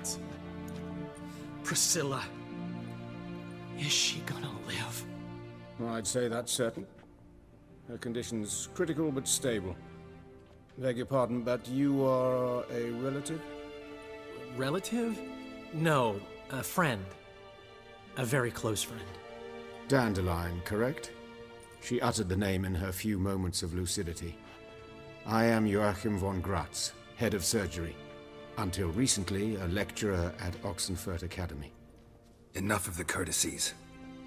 chance. Priscilla. Is she gonna live? Well, I'd say that's certain. Her condition's critical but stable. Beg your pardon, but you are a relative? Relative? No, a friend. A very close friend. Dandelion, correct? She uttered the name in her few moments of lucidity. I am Joachim von Gratz, head of surgery. Until recently, a lecturer at Oxenfurt Academy. Enough of the courtesies.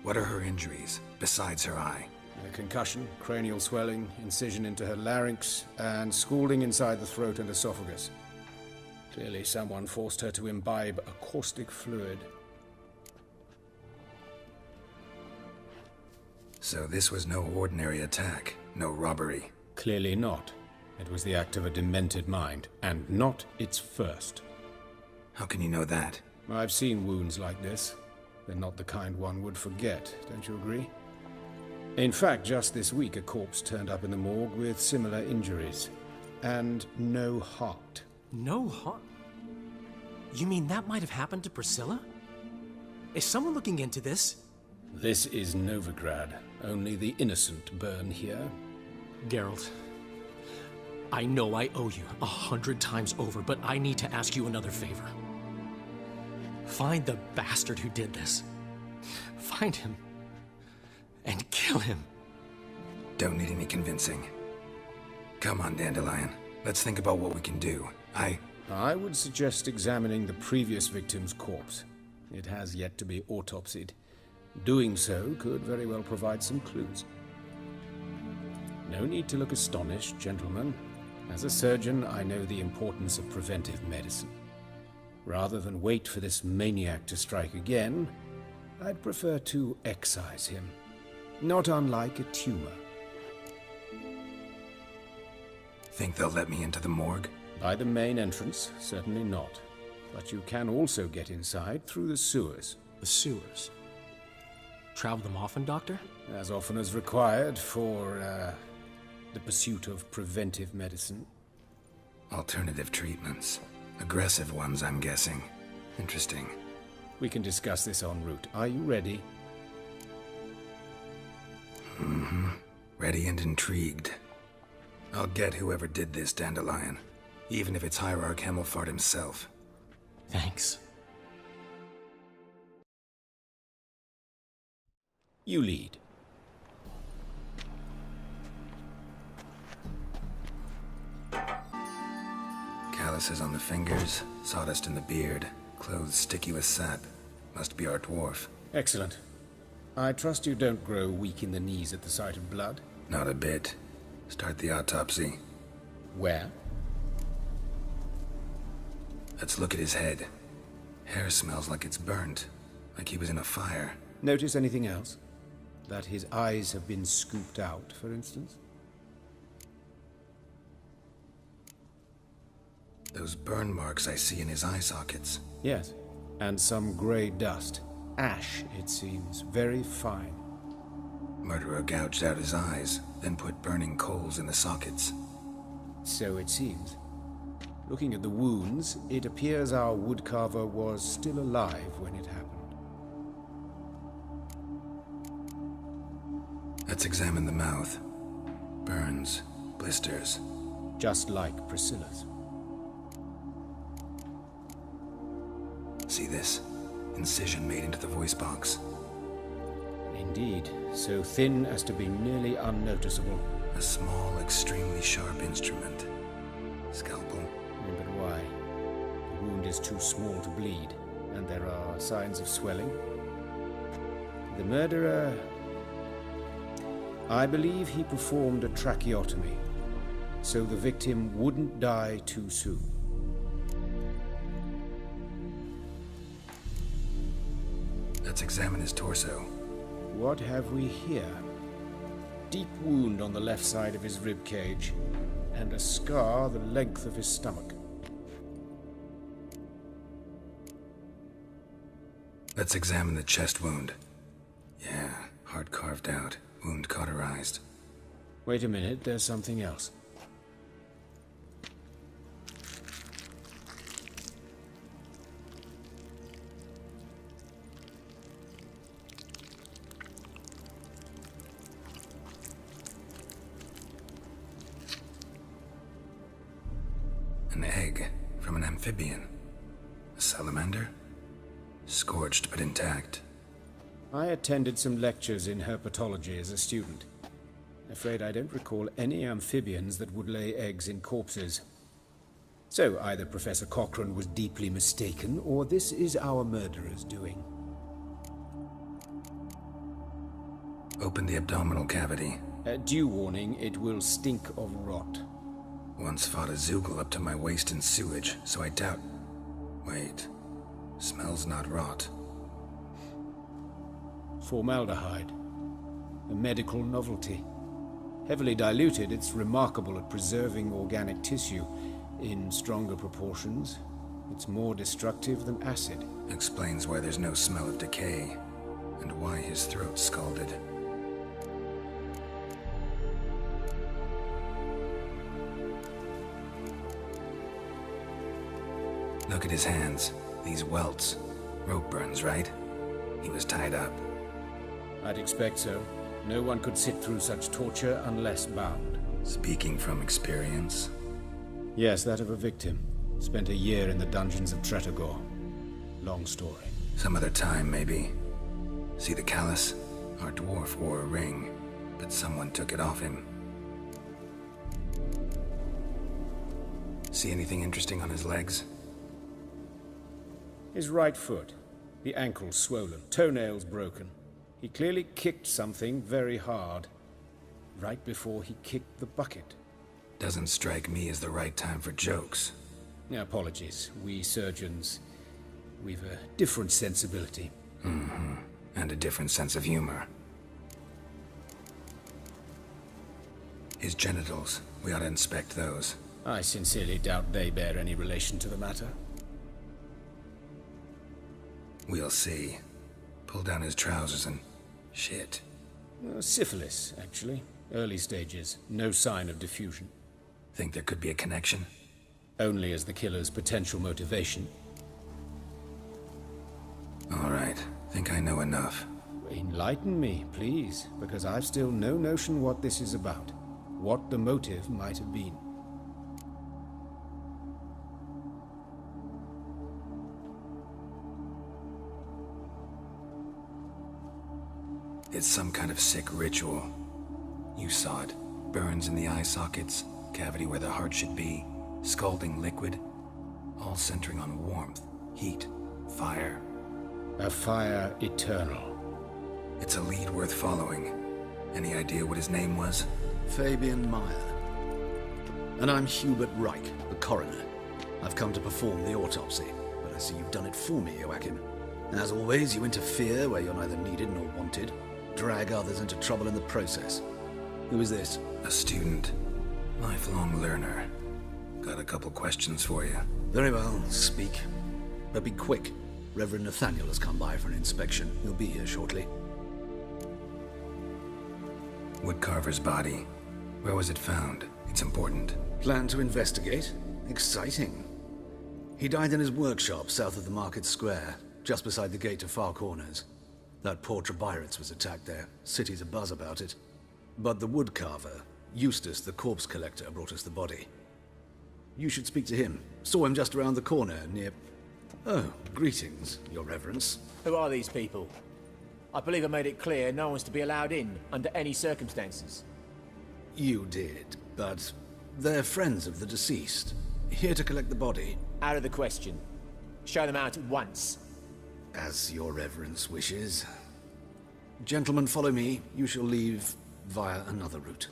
What are her injuries, besides her eye? A concussion, cranial swelling, incision into her larynx, and scalding inside the throat and esophagus. Clearly someone forced her to imbibe a caustic fluid. So this was no ordinary attack, no robbery. Clearly not. It was the act of a demented mind, and not its first. How can you know that? I've seen wounds like this. They're not the kind one would forget, don't you agree? In fact, just this week a corpse turned up in the morgue with similar injuries. And no heart. No heart? You mean that might have happened to Priscilla? Is someone looking into this? This is Novigrad. Only the innocent burn here. Geralt, I know I owe you 100 times over, but I need to ask you another favor. Find the bastard who did this. Find him. And kill him. Don't need any convincing. Come on, Dandelion. Let's think about what we can do. I would suggest examining the previous victim's corpse. It has yet to be autopsied. Doing so could very well provide some clues. No need to look astonished, gentlemen. As a surgeon, I know the importance of preventive medicine. Rather than wait for this maniac to strike again, I'd prefer to excise him. Not unlike a tumor. Think they'll let me into the morgue? By the main entrance, certainly not. But you can also get inside through the sewers. The sewers? Travel them often, Doctor? As often as required for, the pursuit of preventive medicine. Alternative treatments. Aggressive ones, I'm guessing. Interesting. We can discuss this en route. Are you ready? Mm-hmm. Ready and intrigued. I'll get whoever did this, Dandelion. Even if it's Hierarch Hemmelfart himself. Thanks. You lead. Calluses on the fingers, sawdust in the beard, clothes sticky with sap. Must be our dwarf. Excellent. I trust you don't grow weak in the knees at the sight of blood? Not a bit. Start the autopsy. Where? Let's look at his head. Hair smells like it's burnt, like he was in a fire. Notice anything else? That his eyes have been scooped out, for instance? Those burn marks I see in his eye sockets. Yes, and some grey dust. Ash, it seems. Very fine. Murderer gouged out his eyes, then put burning coals in the sockets. So it seems. Looking at the wounds, it appears our woodcarver was still alive when it happened. Let's examine the mouth. Burns, blisters. Just like Priscilla's. See this? Incision made into the voice box. Indeed, so thin as to be nearly unnoticeable. A small, extremely sharp instrument. Scalpel. But why? The wound is too small to bleed, and there are signs of swelling. The murderer... I believe he performed a tracheotomy, so the victim wouldn't die too soon. Let's examine his torso. What have we here? Deep wound on the left side of his rib cage, and a scar the length of his stomach. Let's examine the chest wound. Yeah, heart carved out, wound cauterized. Wait a minute, there's something else. An egg from an amphibian. A salamander? Scorched but intact. I attended some lectures in herpetology as a student. Afraid I don't recall any amphibians that would lay eggs in corpses. So either Professor Cochrane was deeply mistaken, or this is our murderer's doing. Open the abdominal cavity. Due warning, it will stink of rot. Once fought a Zoogle up to my waist in sewage, so I doubt... Wait. Smells not rot. Formaldehyde. A medical novelty. Heavily diluted, it's remarkable at preserving organic tissue. In stronger proportions, it's more destructive than acid. Explains why there's no smell of decay, and why his throat's scalded. Look at his hands. These welts. Rope burns, right? He was tied up. I'd expect so. No one could sit through such torture unless bound. Speaking from experience? Yes, that of a victim. Spent a year in the dungeons of Tretogor. Long story. Some other time, maybe. See the callus? Our dwarf wore a ring, but someone took it off him. See anything interesting on his legs? His right foot. The ankle swollen, toenails broken. He clearly kicked something very hard. Right before he kicked the bucket. Doesn't strike me as the right time for jokes. Apologies. We surgeons, we've a different sensibility. Mm-hmm. And a different sense of humor. His genitals. We ought to inspect those. I sincerely doubt they bear any relation to the matter. We'll see. Pull down his trousers and... shit. Syphilis, actually. Early stages. No sign of diffusion. Think there could be a connection? Only as the killer's potential motivation. All right. Think I know enough. Enlighten me, please, because I've still no notion what this is about. What the motive might have been. It's some kind of sick ritual. You saw it. Burns in the eye sockets, cavity where the heart should be, scalding liquid, all centering on warmth, heat, fire. A fire eternal. It's a lead worth following. Any idea what his name was? Fabian Meyer. And I'm Hubert Reich, the coroner. I've come to perform the autopsy, but I see you've done it for me, Joachim. As always, you interfere where you're neither needed nor wanted. Drag others into trouble in the process. Who is this? A student. Lifelong learner. Got a couple questions for you. Very well, speak. But be quick. Reverend Nathaniel has come by for an inspection. He'll be here shortly. Woodcarver's body. Where was it found? It's important. Plan to investigate? Exciting. He died in his workshop south of the market square, just beside the gate to Far Corners. That poor Trebirates was attacked there. City's abuzz about it. But the woodcarver, Eustace the corpse collector, brought us the body. You should speak to him. Saw him just around the corner near... Oh, greetings, your reverence. Who are these people? I believe I made it clear no one's to be allowed in, under any circumstances. You did, but they're friends of the deceased. Here to collect the body. Out of the question. Show them out at once. As your reverence wishes. Gentlemen, follow me. You shall leave via another route.